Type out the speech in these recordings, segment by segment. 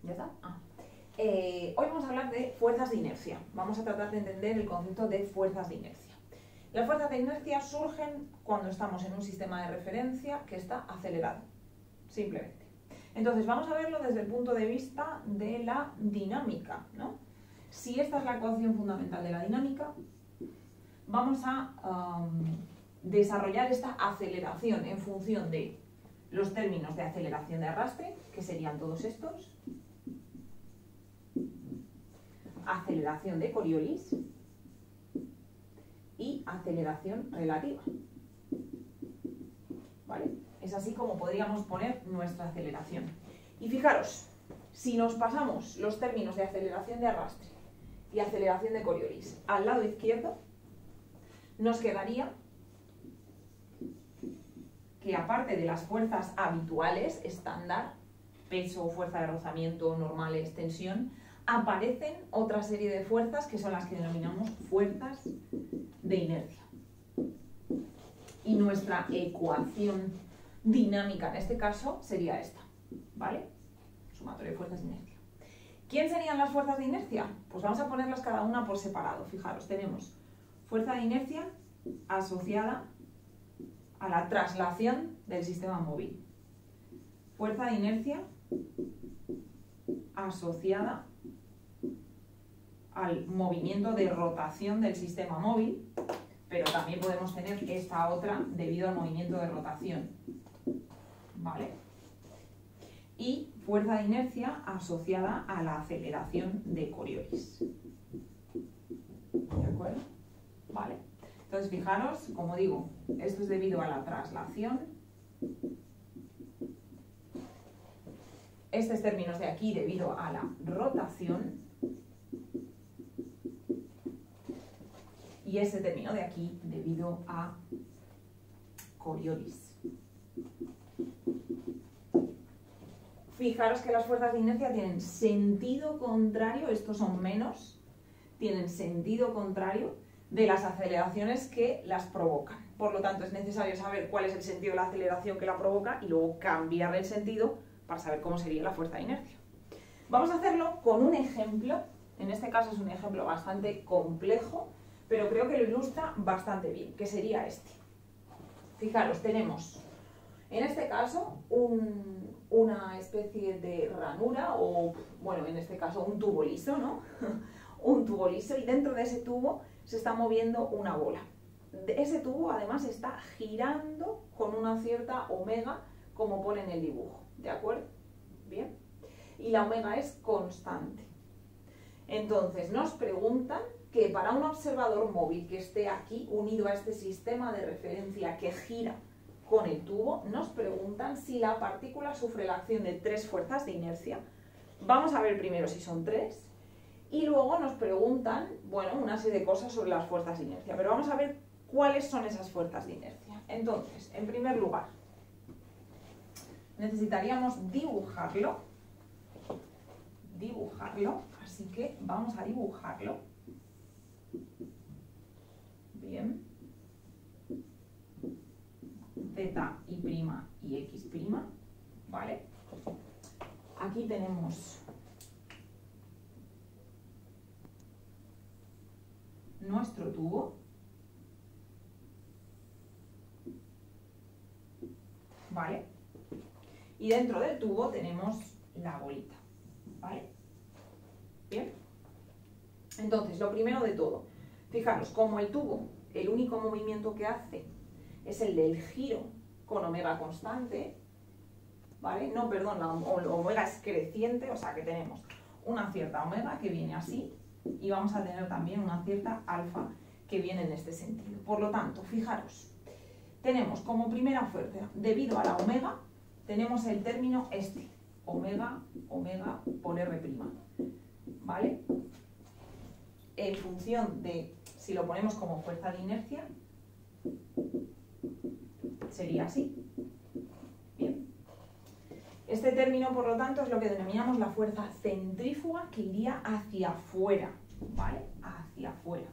¿Ya está? Hoy vamos a hablar de fuerzas de inercia. Vamos a tratar de entender el concepto de fuerzas de inercia. Las fuerzas de inercia surgen cuando estamos en un sistema de referencia que está acelerado, simplemente. Entonces vamos a verlo desde el punto de vista de la dinámica, ¿no? Si esta es la ecuación fundamental de la dinámica, vamos a desarrollar esta aceleración en función de los términos de aceleración de arrastre, que serían todos estos, aceleración de Coriolis y aceleración relativa. ¿Vale? Es así como podríamos poner nuestra aceleración. Y fijaros, si nos pasamos los términos de aceleración de arrastre y aceleración de Coriolis al lado izquierdo, nos quedaría que aparte de las fuerzas habituales, estándar, peso, fuerza de rozamiento, normales, tensión, aparecen otra serie de fuerzas que son las que denominamos fuerzas de inercia. Y nuestra ecuación dinámica en este caso sería esta, ¿vale? Sumatorio de fuerzas de inercia. ¿Quién serían las fuerzas de inercia? Pues vamos a ponerlas cada una por separado. Fijaros, tenemos fuerza de inercia asociada a la traslación del sistema móvil. Fuerza de inercia asociada al movimiento de rotación del sistema móvil, pero también podemos tener esta otra debido al movimiento de rotación, ¿vale? Y fuerza de inercia asociada a la aceleración de Coriolis. ¿De acuerdo? ¿Vale? Entonces, fijaros, como digo, esto es debido a la traslación. Estos términos de aquí debido a la rotación. Y ese término de aquí debido a Coriolis. Fijaros que las fuerzas de inercia tienen sentido contrario, estos son menos, tienen sentido contrario de las aceleraciones que las provocan. Por lo tanto, es necesario saber cuál es el sentido de la aceleración que la provoca y luego cambiar el sentido para saber cómo sería la fuerza de inercia. Vamos a hacerlo con un ejemplo. En este caso es un ejemplo bastante complejo, pero creo que lo ilustra bastante bien, que sería este. Fijaros, tenemos en este caso una especie de ranura o, bueno, en este caso un tubo liso, ¿no? Un tubo liso, y dentro de ese tubo se está moviendo una bola. Ese tubo además está girando con una cierta omega, como pone en el dibujo, ¿de acuerdo? Bien. Y la omega es constante. Entonces nos preguntan que para un observador móvil que esté aquí unido a este sistema de referencia que gira con el tubo, nos preguntan si la partícula sufre la acción de 3 fuerzas de inercia. Vamos a ver primero si son 3 y luego nos preguntan, bueno, una serie de cosas sobre las fuerzas de inercia, pero vamos a ver cuáles son esas fuerzas de inercia. Entonces, en primer lugar, necesitaríamos dibujarlo, así que vamos a dibujarlo. Bien. Z y prima y X prima, ¿vale? Aquí tenemos nuestro tubo, ¿vale? Y dentro del tubo tenemos la bolita, ¿vale? Bien. Entonces, lo primero de todo, fijaros, como el tubo, el único movimiento que hace es el del giro con omega constante, ¿vale? No, perdón, la omega es creciente, o sea que tenemos una cierta omega que viene así y vamos a tener también una cierta alfa que viene en este sentido. Por lo tanto, fijaros, tenemos como primera fuerza, debido a la omega, tenemos el término este, omega por R', ¿vale? En función de, si lo ponemos como fuerza de inercia, sería así. Bien. Este término, por lo tanto, es lo que denominamos la fuerza centrífuga que iría hacia afuera, ¿vale? Hacia afuera.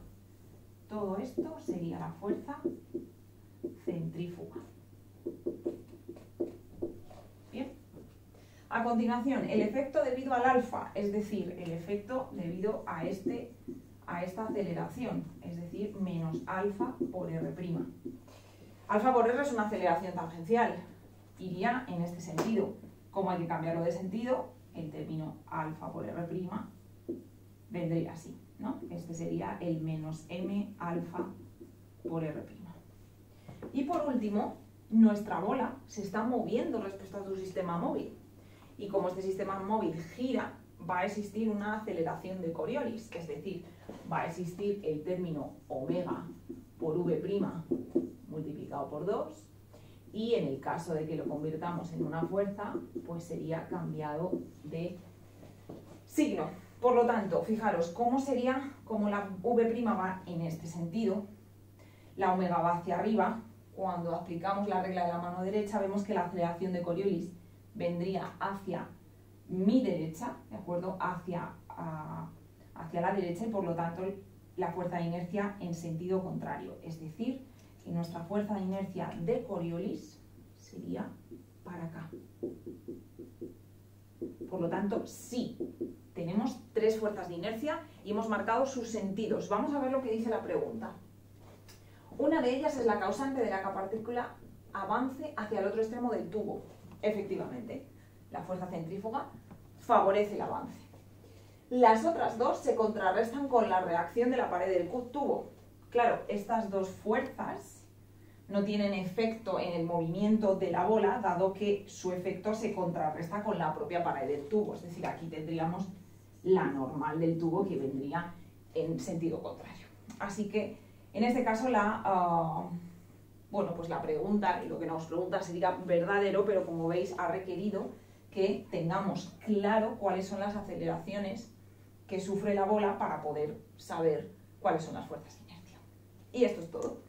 Todo esto sería la fuerza centrífuga. Bien. A continuación, el efecto debido al alfa, es decir, el efecto debido a esta aceleración, es decir, menos alfa por R'. Alfa por R es una aceleración tangencial, iría en este sentido. Como hay que cambiarlo de sentido, el término alfa por R' vendría así, ¿no? Este sería el menos m alfa por R'. Y por último, nuestra bola se está moviendo respecto a su sistema móvil. Y como este sistema móvil gira, va a existir una aceleración de Coriolis, es decir, va a existir el término omega por v' multiplicado por 2, y en el caso de que lo convirtamos en una fuerza, pues sería cambiado de signo. Por lo tanto, fijaros, ¿cómo sería? Como la v' va en este sentido, la omega va hacia arriba. Cuando aplicamos la regla de la mano derecha, vemos que la aceleración de Coriolis vendría hacia mi derecha, ¿de acuerdo? Hacia la derecha, y por lo tanto la fuerza de inercia en sentido contrario. Es decir, que nuestra fuerza de inercia de Coriolis sería para acá. Por lo tanto, sí, tenemos tres fuerzas de inercia y hemos marcado sus sentidos. Vamos a ver lo que dice la pregunta. Una de ellas es la causante de la que la partícula avance hacia el otro extremo del tubo. Efectivamente, la fuerza centrífuga favorece el avance. Las otras dos se contrarrestan con la reacción de la pared del tubo. Claro, estas dos fuerzas no tienen efecto en el movimiento de la bola, dado que su efecto se contrarresta con la propia pared del tubo. Es decir, aquí tendríamos la normal del tubo que vendría en sentido contrario. Así que, en este caso, pues la pregunta, lo que nos pregunta sería verdadero, pero como veis ha requerido que tengamos claro cuáles son las aceleraciones que sufre la bola para poder saber cuáles son las fuerzas de inercia. Y esto es todo.